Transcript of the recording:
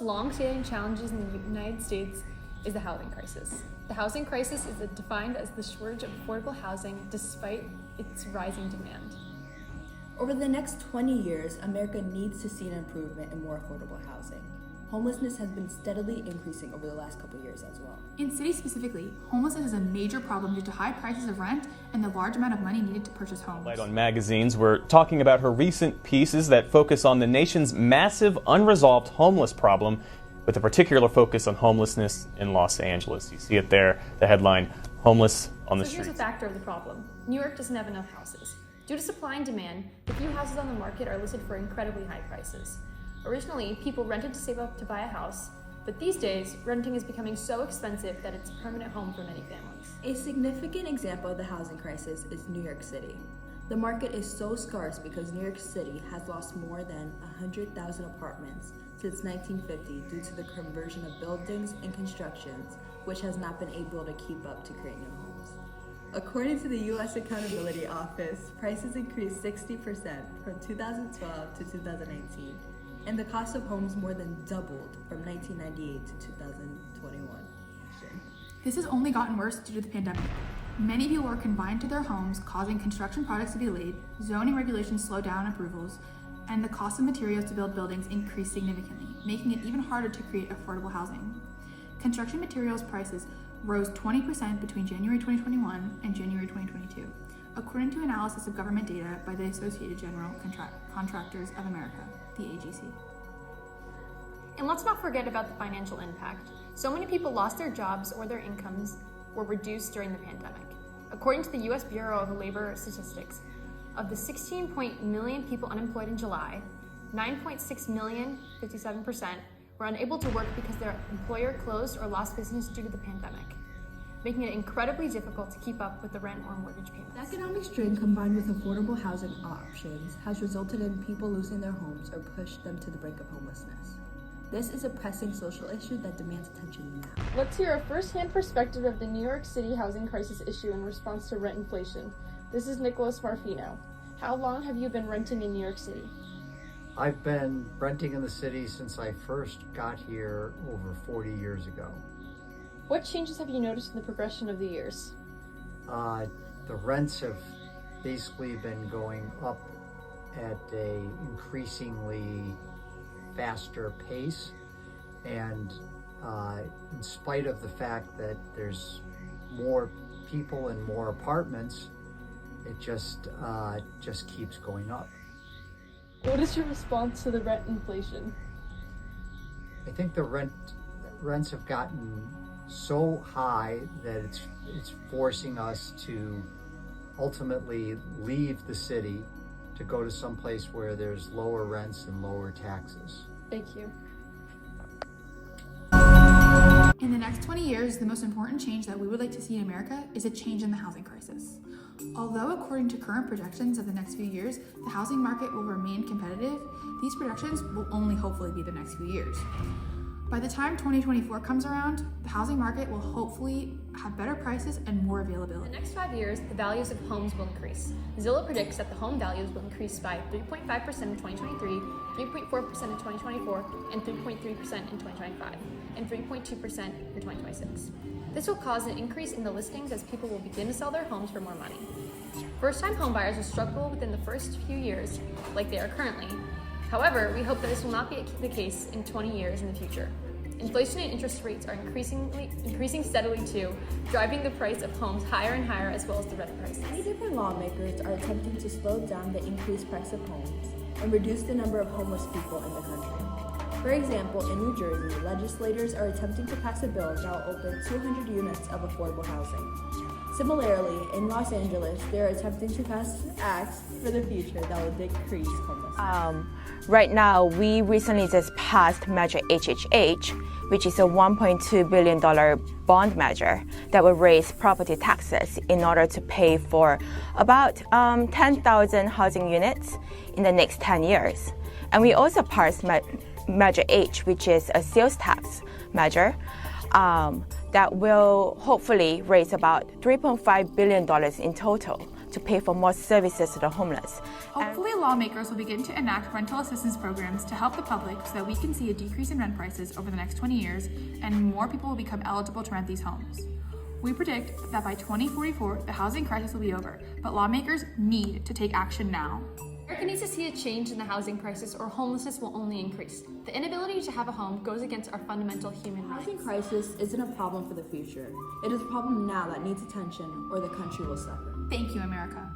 long-standing challenges in the United States is the housing crisis. The housing crisis is defined as the shortage of affordable housing despite its rising demand. Over the next 20 years, America needs to see an improvement in more affordable housing. Homelessness has been steadily increasing over the last couple of years as well. In cities specifically, homelessness is a major problem due to high prices of rent and the large amount of money needed to purchase homes. Light on Magazines, we're talking about her recent pieces that focus on the nation's massive unresolved homeless problem, with a particular focus on homelessness in Los Angeles. You see it there, the headline, Homeless on the Streets. Here's a factor of the problem. New York doesn't have enough houses. Due to supply and demand, the few houses on the market are listed for incredibly high prices. Originally, people rented to save up to buy a house, but these days, renting is becoming so expensive that it's a permanent home for many families. A significant example of the housing crisis is New York City. The market is so scarce because New York City has lost more than 100,000 apartments since 1950 due to the conversion of buildings and constructions, which has not been able to keep up to create new homes. According to the U.S. Accountability Office, prices increased 60% from 2012 to 2018, and the cost of homes more than doubled from 1998 to 2021. This has only gotten worse due to the pandemic. Many people are confined to their homes, causing construction projects to be delayed, zoning regulations slow down approvals, and the cost of materials to build buildings increased significantly, making it even harder to create affordable housing. Construction materials prices rose 20% between January 2021 and January 2022, according to analysis of government data by the Associated General Contractors of America, the AGC. And let's not forget about the financial impact. So many people lost their jobs or their incomes were reduced during the pandemic. According to the U.S. Bureau of Labor Statistics, of the 16 million people unemployed in July, 9.6 million, 57%, were unable to work because their employer closed or lost business due to the pandemic, making it incredibly difficult to keep up with the rent or mortgage payments. The economic strain combined with affordable housing options has resulted in people losing their homes or pushed them to the brink of homelessness. This is a pressing social issue that demands attention now. Let's hear a first-hand perspective of the New York City housing crisis issue in response to rent inflation. This is Nicholas Marfino. How long have you been renting in New York City? I've been renting in the city since I first got here over 40 years ago. What changes have you noticed in the progression of the years? The rents have basically been going up at a increasingly faster pace, and in spite of the fact that there's more people and more apartments, it just keeps going up. What is your response to the rent inflation? I think the rents have gotten so high that it's forcing us to ultimately leave the city to go to some place where there's lower rents and lower taxes. Thank you. In the next 20 years, the most important change that we would like to see in America is a change in the housing crisis. Although according to current projections of the next few years, the housing market will remain competitive, these projections will only hopefully be the next few years. By the time 2024 comes around, the housing market will hopefully have better prices and more availability. In the next 5 years, the values of homes will increase. Zillow predicts that the home values will increase by 3.5% in 2023, 3.4% in 2024, and 3.3% in 2025, and 3.2% in 2026. This will cause an increase in the listings as people will begin to sell their homes for more money. First-time homebuyers will struggle within the first few years, like they are currently. However, we hope that this will not be the case in 20 years in the future. Inflation and interest rates are increasing steadily too, driving the price of homes higher and higher, as well as the rent prices. Many different lawmakers are attempting to slow down the increased price of homes and reduce the number of homeless people in the country. For example, in New Jersey, legislators are attempting to pass a bill that will open 200 units of affordable housing. Similarly, in Los Angeles, they are attempting to pass acts for the future that will decrease homelessness. Right now, we recently just passed Measure HHH, which is a $1.2 billion bond measure that will raise property taxes in order to pay for about 10,000 housing units in the next 10 years. And we also passed Measure H, which is a sales tax measure that will hopefully raise about $3.5 billion in total to pay for more services to the homeless. Hopefully, lawmakers will begin to enact rental assistance programs to help the public so that we can see a decrease in rent prices over the next 20 years and more people will become eligible to rent these homes. We predict that by 2044, the housing crisis will be over, but lawmakers need to take action now. America needs to see a change in the housing crisis or homelessness will only increase. The inability to have a home goes against our fundamental human rights. The housing crisis isn't a problem for the future. It is a problem now that needs attention or the country will suffer. Thank you, America.